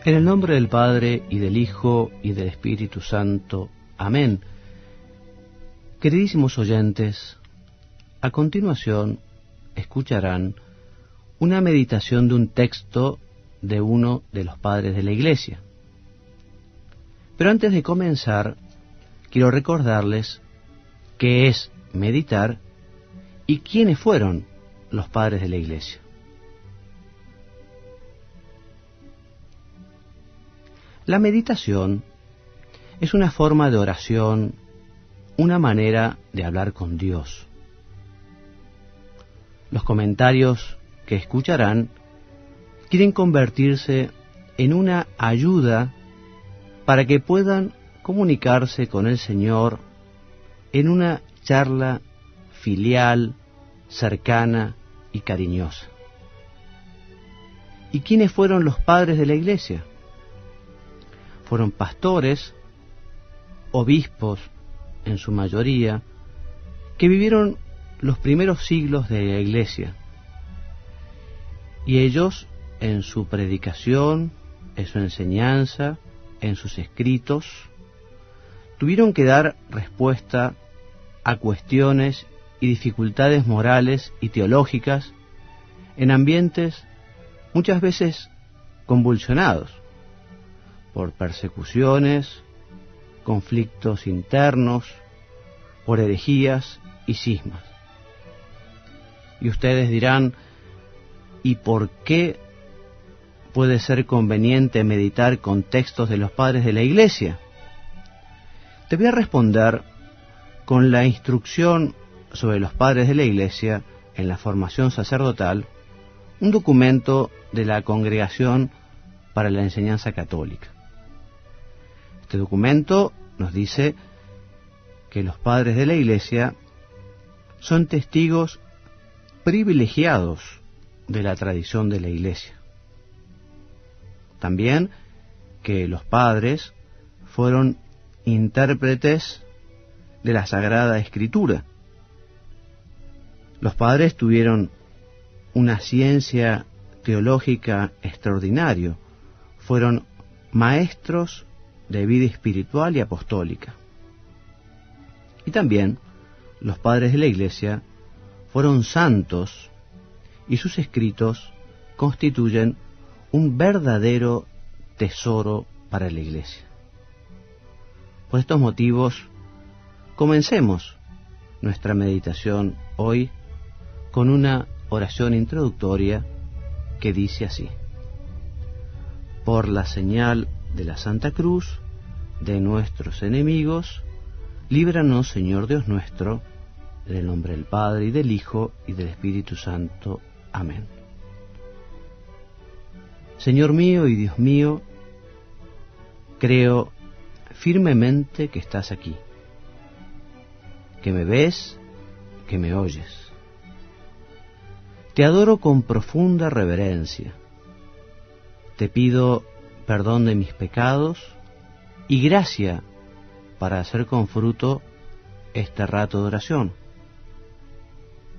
En el nombre del Padre, y del Hijo, y del Espíritu Santo. Amén. Queridísimos oyentes, a continuación escucharán una meditación de un texto de uno de los padres de la Iglesia. Pero antes de comenzar, quiero recordarles qué es meditar y quiénes fueron los padres de la Iglesia. La meditación es una forma de oración, una manera de hablar con Dios. Los comentarios que escucharán quieren convertirse en una ayuda para que puedan comunicarse con el Señor en una charla filial, cercana y cariñosa. ¿Y quiénes fueron los padres de la Iglesia? Fueron pastores, obispos en su mayoría, que vivieron los primeros siglos de la Iglesia. Y ellos, en su predicación, en su enseñanza, en sus escritos, tuvieron que dar respuesta a cuestiones y dificultades morales y teológicas en ambientes muchas veces convulsionados por persecuciones, conflictos internos, por herejías y cismas. Y ustedes dirán, ¿y por qué puede ser conveniente meditar con textos de los padres de la Iglesia? Te voy a responder con la instrucción sobre los padres de la Iglesia en la formación sacerdotal, un documento de la Congregación para la Enseñanza Católica. Este documento nos dice que los padres de la Iglesia son testigos privilegiados de la tradición de la Iglesia. También que los padres fueron intérpretes de la Sagrada Escritura. Los padres tuvieron una ciencia teológica extraordinaria, fueron maestros de vida espiritual y apostólica. Y también los padres de la Iglesia fueron santos y sus escritos constituyen un verdadero tesoro para la Iglesia. Por estos motivos, comencemos nuestra meditación hoy con una oración introductoria que dice así: por la señal de la Santa Cruz de nuestros enemigos, líbranos, Señor Dios nuestro, en el nombre del Padre, y del Hijo, y del Espíritu Santo. Amén. Señor mío y Dios mío, creo firmemente que estás aquí, que me ves, que me oyes. Te adoro con profunda reverencia. Te pido perdón de mis pecados y gracia para hacer con fruto este rato de oración.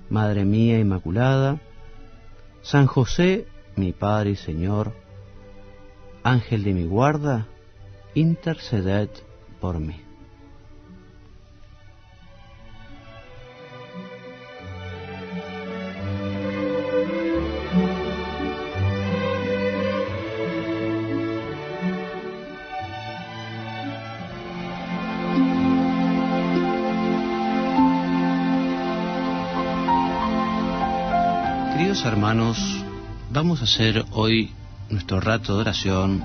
Madre mía Inmaculada, San José, mi Padre y Señor, Ángel de mi guarda, interceded por mí. Queridos hermanos, vamos a hacer hoy nuestro rato de oración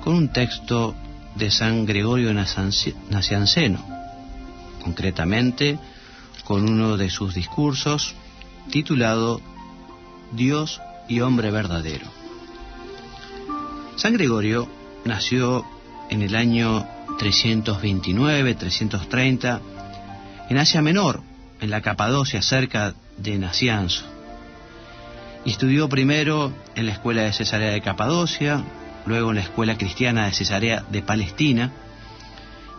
con un texto de San Gregorio Nacianceno, concretamente con uno de sus discursos titulado Dios y hombre verdadero. San Gregorio nació en el año 329-330 en Asia Menor, en la Capadocia, cerca de Nacianzo. Y estudió primero en la escuela de Cesarea de Capadocia, luego en la escuela cristiana de Cesarea de Palestina,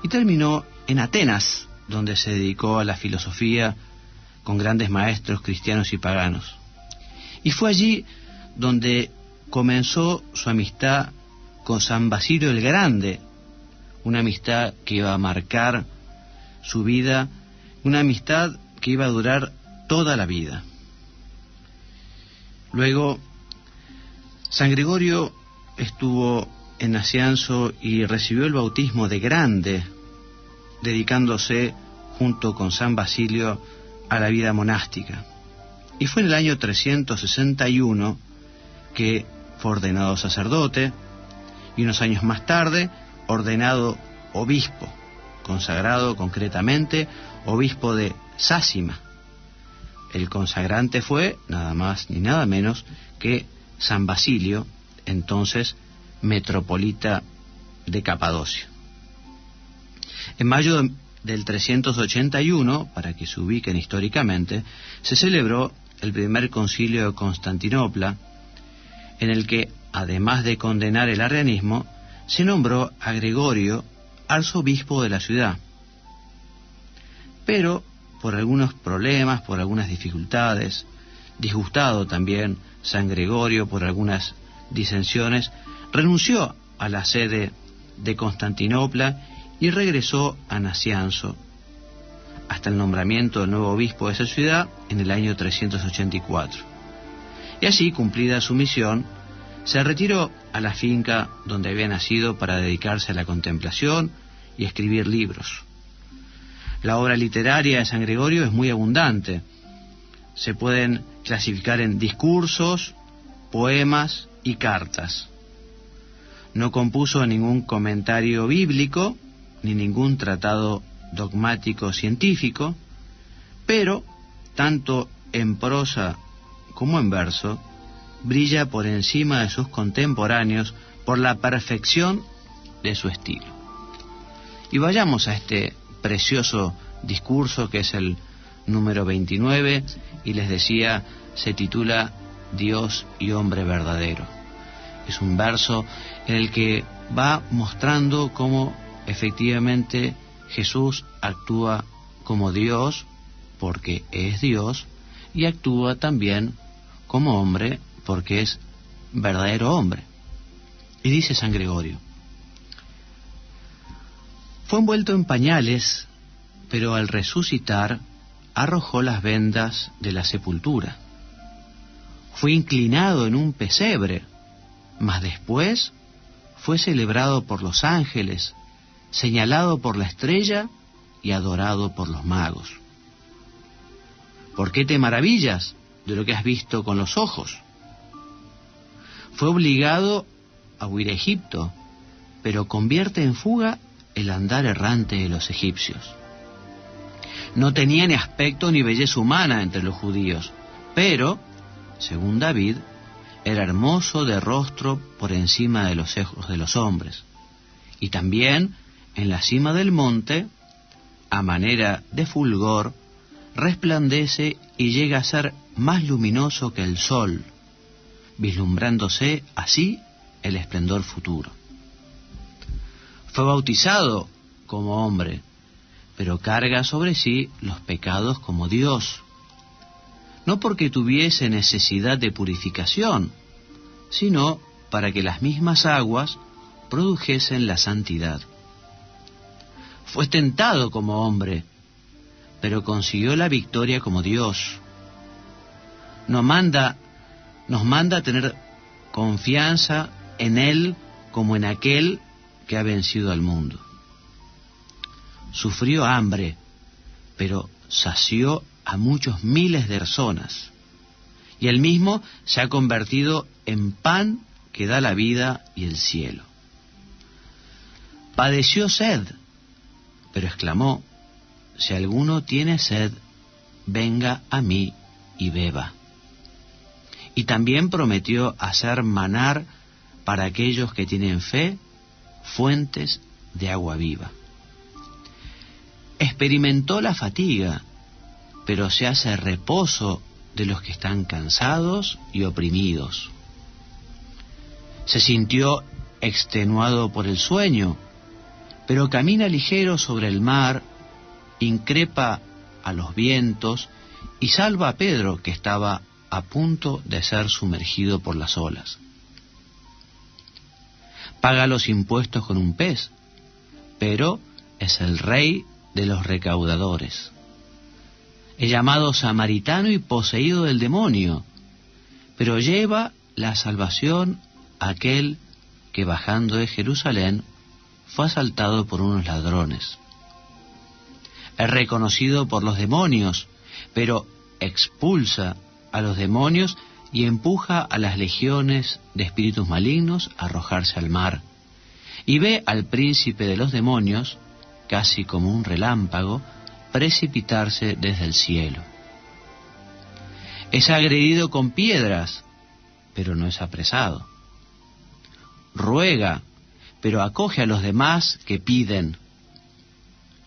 y terminó en Atenas, donde se dedicó a la filosofía con grandes maestros cristianos y paganos. Y fue allí donde comenzó su amistad con San Basilio el Grande, una amistad que iba a marcar su vida, una amistad que iba a durar toda la vida. Luego, San Gregorio estuvo en Nacianzo y recibió el bautismo de grande, dedicándose junto con San Basilio a la vida monástica. Y fue en el año 361 que fue ordenado sacerdote y unos años más tarde ordenado obispo, consagrado concretamente obispo de Sácima. El consagrante fue nada más ni nada menos que San Basilio, entonces metropolita de Capadocia. En mayo del 381, para que se ubiquen históricamente, se celebró el primer concilio de Constantinopla, en el que, además de condenar el arrianismo, se nombró a Gregorio arzobispo de la ciudad. Pero, por algunos problemas, por algunas dificultades, disgustado también San Gregorio por algunas disensiones, renunció a la sede de Constantinopla y regresó a Nacianzo, hasta el nombramiento del nuevo obispo de esa ciudad en el año 384. Y así, cumplida su misión, se retiró a la finca donde había nacido para dedicarse a la contemplación y escribir libros. La obra literaria de San Gregorio es muy abundante. Se pueden clasificar en discursos, poemas y cartas. No compuso ningún comentario bíblico, ni ningún tratado dogmático científico, pero, tanto en prosa como en verso, brilla por encima de sus contemporáneos por la perfección de su estilo. Y vayamos a este precioso discurso que es el número 29, y les decía, se titula Dios y hombre verdadero. Es un verso en el que va mostrando cómo efectivamente Jesús actúa como Dios, porque es Dios, y actúa también como hombre, porque es verdadero hombre. Y dice San Gregorio: fue envuelto en pañales, pero al resucitar arrojó las vendas de la sepultura. Fue inclinado en un pesebre, mas después fue celebrado por los ángeles, señalado por la estrella y adorado por los magos. ¿Por qué te maravillas de lo que has visto con los ojos? Fue obligado a huir a Egipto, pero convierte en fuga el andar errante de los egipcios. No tenía ni aspecto ni belleza humana entre los judíos, pero, según David, era hermoso de rostro por encima de los ojos de los hombres. Y también, en la cima del monte, a manera de fulgor, resplandece y llega a ser más luminoso que el sol, vislumbrándose así el esplendor futuro. Fue bautizado como hombre, pero carga sobre sí los pecados como Dios, no porque tuviese necesidad de purificación, sino para que las mismas aguas produjesen la santidad. Fue tentado como hombre, pero consiguió la victoria como Dios. Nos manda a tener confianza en Él como en aquel que ha vencido al mundo. Sufrió hambre, pero sació a muchos miles de personas, y Él mismo se ha convertido en pan que da la vida y el cielo. Padeció sed, pero exclamó: si alguno tiene sed, venga a mí y beba. Y también prometió hacer manar para aquellos que tienen fe fuentes de agua viva. Experimentó la fatiga, pero se hace reposo de los que están cansados y oprimidos. Se sintió extenuado por el sueño, pero camina ligero sobre el mar, increpa a los vientos y salva a Pedro, que estaba a punto de ser sumergido por las olas. paga los impuestos con un pez, pero es el rey de los recaudadores. Es llamado samaritano y poseído del demonio, pero lleva la salvación a aquel que bajando de Jerusalén fue asaltado por unos ladrones. Es reconocido por los demonios, pero expulsa a los demonios y empuja a las legiones de espíritus malignos a arrojarse al mar. Y ve al príncipe de los demonios, casi como un relámpago, precipitarse desde el cielo. Es agredido con piedras, pero no es apresado. Ruega, pero acoge a los demás que piden.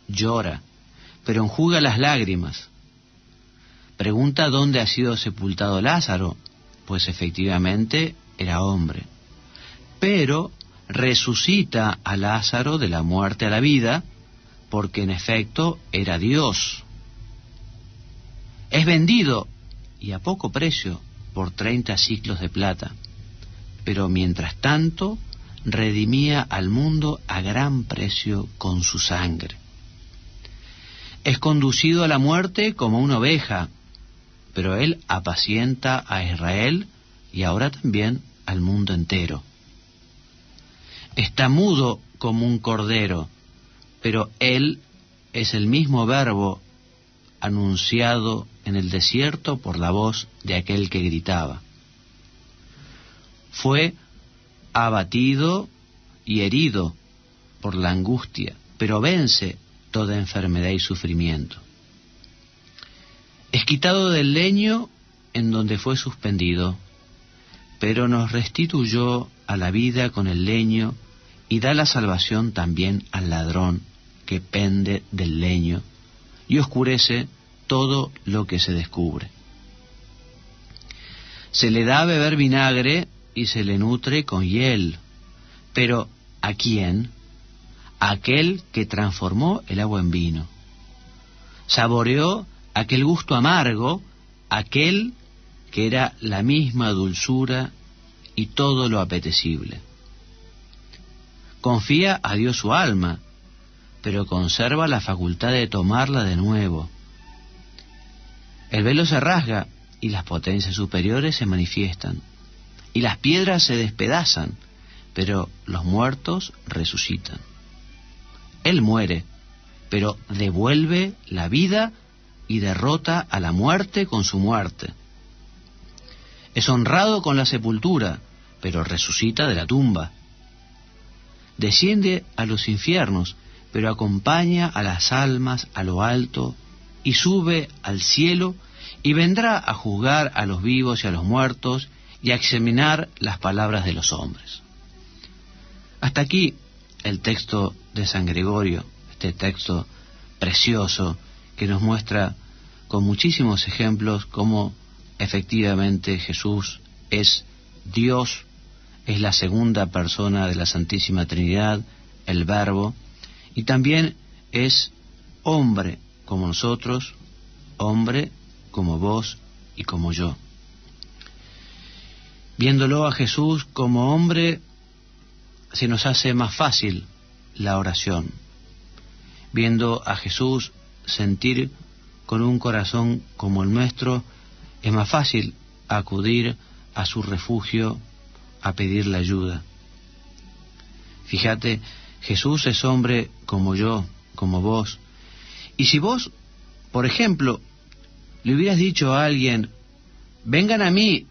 Llora, pero enjuga las lágrimas. Pregunta dónde ha sido sepultado Lázaro, pues efectivamente era hombre. Pero resucita a Lázaro de la muerte a la vida, porque en efecto era Dios. Es vendido, y a poco precio, por 30 siclos de plata, pero mientras tanto redimía al mundo a gran precio con su sangre. Es conducido a la muerte como una oveja, pero él apacienta a Israel y ahora también al mundo entero. Está mudo como un cordero, pero él es el mismo verbo anunciado en el desierto por la voz de aquel que gritaba. Fue abatido y herido por la angustia, pero vence toda enfermedad y sufrimiento. Es quitado del leño en donde fue suspendido, pero nos restituyó a la vida con el leño y da la salvación también al ladrón que pende del leño y oscurece todo lo que se descubre. Se le da a beber vinagre y se le nutre con hiel, pero ¿a quién? A aquel que transformó el agua en vino. Saboreó aquel gusto amargo, aquel que era la misma dulzura y todo lo apetecible. Confía a Dios su alma, pero conserva la facultad de tomarla de nuevo. El velo se rasga y las potencias superiores se manifiestan, y las piedras se despedazan, pero los muertos resucitan. Él muere, pero devuelve la vida y derrota a la muerte con su muerte. Es honrado con la sepultura, pero resucita de la tumba. Desciende a los infiernos, pero acompaña a las almas a lo alto y sube al cielo y vendrá a juzgar a los vivos y a los muertos y a examinar las palabras de los hombres. Hasta aquí el texto de San Gregorio, este texto precioso que nos muestra con muchísimos ejemplos cómo efectivamente Jesús es Dios, es la segunda persona de la Santísima Trinidad, el Verbo, y también es hombre como nosotros, hombre como vos y como yo. Viéndolo a Jesús como hombre, se nos hace más fácil la oración. Viendo a Jesús sentir con un corazón como el nuestro, es más fácil acudir a su refugio a pedirle ayuda. Fíjate, Jesús es hombre como yo, como vos. Y si vos, por ejemplo, le hubieras dicho a alguien, vengan a mí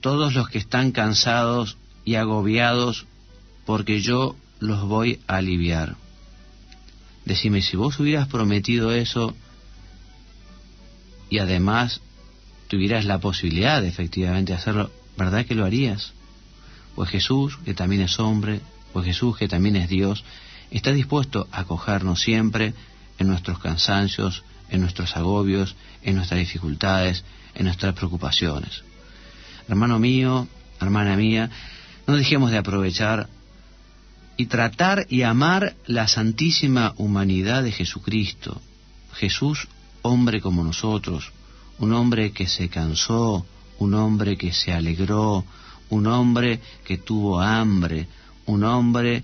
todos los que están cansados y agobiados, porque yo los voy a aliviar. Decime, si vos hubieras prometido eso y además tuvieras la posibilidad de efectivamente hacerlo, ¿verdad que lo harías? Pues Jesús, que también es hombre, pues Jesús, que también es Dios, está dispuesto a acogernos siempre en nuestros cansancios, en nuestros agobios, en nuestras dificultades, en nuestras preocupaciones. Hermano mío, hermana mía, no dejemos de aprovechar y tratar y amar la santísima humanidad de Jesucristo. Jesús, hombre como nosotros, un hombre que se cansó, un hombre que se alegró, un hombre que tuvo hambre, un hombre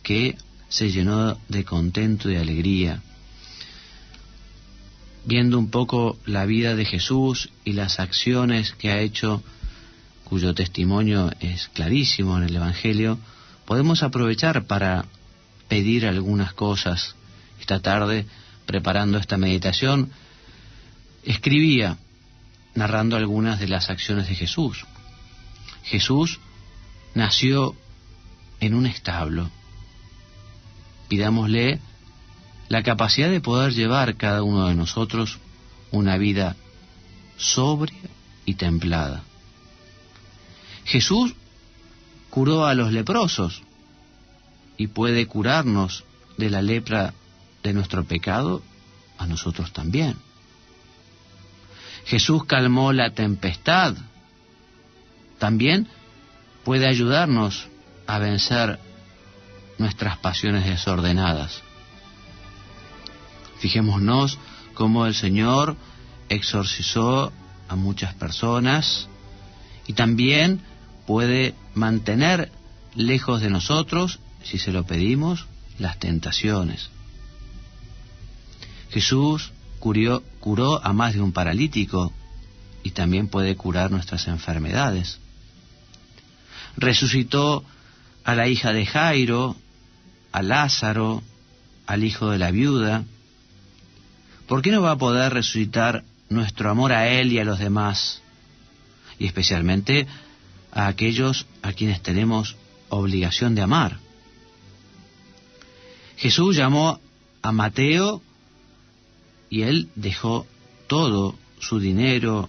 que se llenó de contento y de alegría. Viendo un poco la vida de Jesús y las acciones que ha hecho, cuyo testimonio es clarísimo en el Evangelio, podemos aprovechar para pedir algunas cosas. Esta tarde, preparando esta meditación, escribía, narrando algunas de las acciones de Jesús. Jesús nació en un establo. Pidámosle la capacidad de poder llevar cada uno de nosotros una vida sobria y templada. Jesús curó a los leprosos y puede curarnos de la lepra de nuestro pecado a nosotros también. Jesús calmó la tempestad. También puede ayudarnos a vencer nuestras pasiones desordenadas. Fijémonos cómo el Señor exorcizó a muchas personas y también puede mantener lejos de nosotros, si se lo pedimos, las tentaciones. Jesús curó a más de un paralítico y también puede curar nuestras enfermedades. Resucitó a la hija de Jairo, a Lázaro, al hijo de la viuda. ¿Por qué no va a poder resucitar nuestro amor a Él y a los demás? Y especialmente a aquellos a quienes tenemos obligación de amar. Jesús llamó a Mateo y él dejó todo su dinero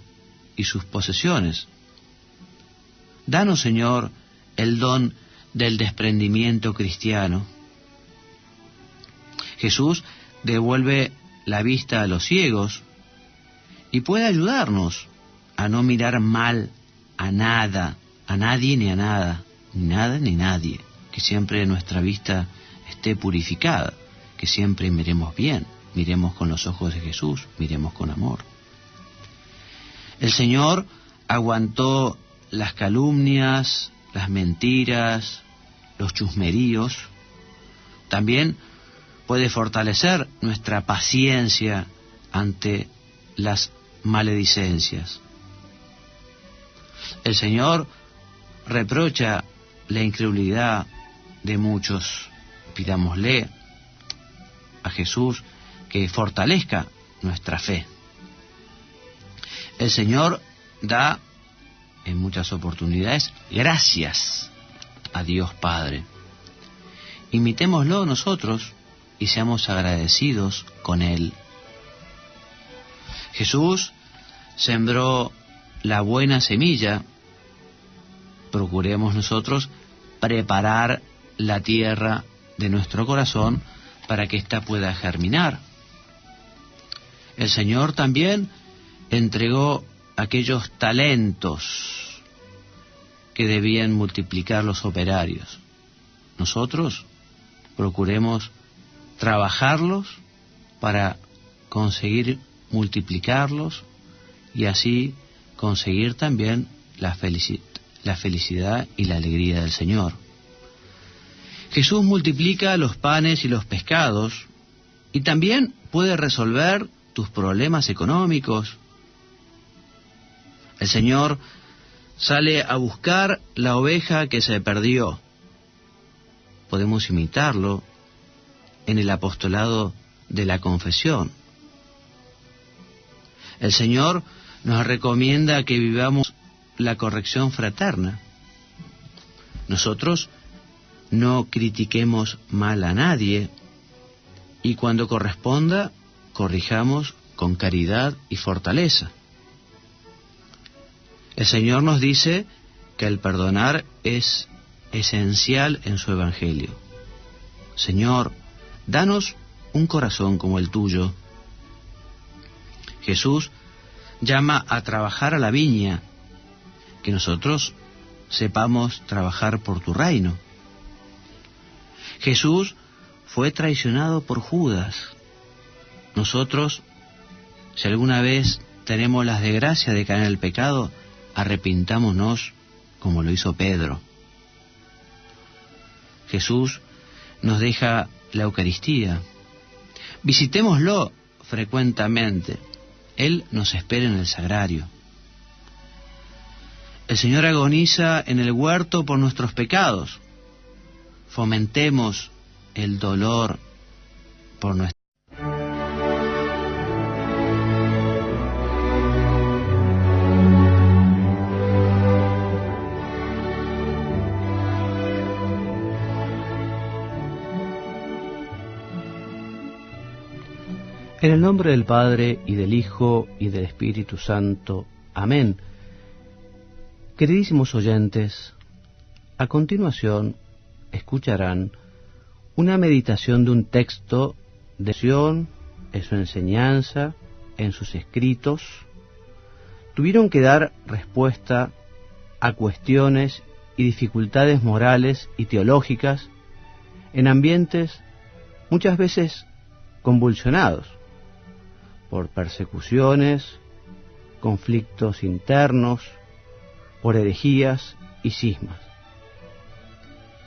y sus posesiones. Danos, Señor, el don del desprendimiento cristiano. Jesús devuelve la vista a los ciegos y puede ayudarnos a no mirar mal a nada, a nadie ni a nada, ni nada ni nadie, que siempre nuestra vista esté purificada, que siempre miremos bien, miremos con los ojos de Jesús, miremos con amor. El Señor aguantó las calumnias, las mentiras, los chusmeríos. También puede fortalecer nuestra paciencia ante las maledicencias. El Señor reprocha la incredulidad de muchos. Pidámosle a Jesús que fortalezca nuestra fe. El Señor da en muchas oportunidades gracias a Dios Padre. Imitémoslo nosotros y seamos agradecidos con Él. Jesús sembró la buena semilla. Procuremos nosotros preparar la tierra de nuestro corazón para que ésta pueda germinar. El Señor también entregó aquellos talentos que debían multiplicar los operarios. Nosotros procuremos trabajarlos para conseguir multiplicarlos y así conseguir también la felicidad y la alegría del Señor. Jesús multiplica los panes y los pescados y también puede resolver tus problemas económicos. El Señor sale a buscar la oveja que se perdió. Podemos imitarlo en el apostolado de la confesión. El Señor nos recomienda que vivamos la corrección fraterna. Nosotros no critiquemos mal a nadie y cuando corresponda, corrijamos con caridad y fortaleza. El Señor nos dice que el perdonar es esencial en su Evangelio. Señor, danos un corazón como el tuyo. Jesús llama a trabajar a la viña, que nosotros sepamos trabajar por tu reino. Jesús fue traicionado por Judas. Nosotros, si alguna vez tenemos la desgracia de caer en el pecado, arrepintámonos como lo hizo Pedro. Jesús nos deja la Eucaristía. Visitémoslo frecuentemente. Él nos espera en el sagrario. El Señor agoniza en el huerto por nuestros pecados. Fomentemos el dolor por nuestra. En el nombre del Padre, y del Hijo, y del Espíritu Santo. Amén. Queridísimos oyentes, a continuación escucharán una meditación de un texto de Sion, en su enseñanza, en sus escritos. Tuvieron que dar respuesta a cuestiones y dificultades morales y teológicas en ambientes muchas veces convulsionados por persecuciones, conflictos internos, por herejías y cismas.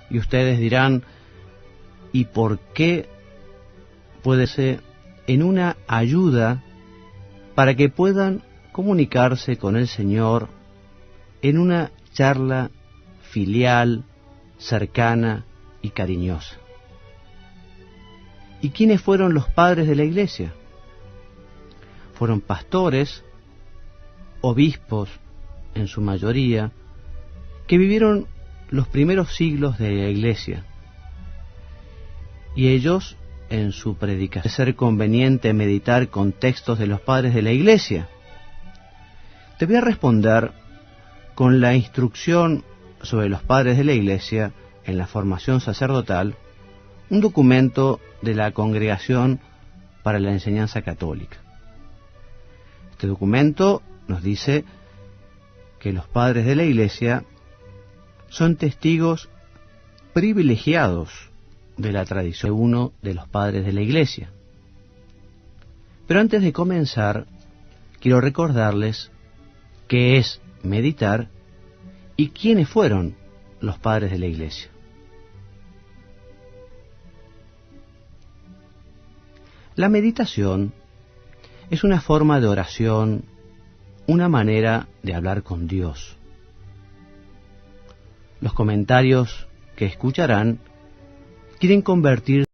Y ustedes dirán, ¿y por qué puede ser en una ayuda para que puedan comunicarse con el Señor en una charla filial, cercana y cariñosa? ¿Y quiénes fueron los padres de la Iglesia? Fueron pastores, obispos, en su mayoría, que vivieron los primeros siglos de la Iglesia. Y ellos, en su predicación, ¿es ser conveniente meditar con textos de los padres de la Iglesia? Te voy a responder con la instrucción sobre los padres de la Iglesia en la formación sacerdotal, un documento de la Congregación para la Enseñanza Católica. Este documento nos dice que los padres de la Iglesia son testigos privilegiados de la tradición de uno de los padres de la Iglesia. Pero antes de comenzar, quiero recordarles qué es meditar y quiénes fueron los padres de la Iglesia. La meditación es una forma de oración, una manera de hablar con Dios. Los comentarios que escucharán quieren convertir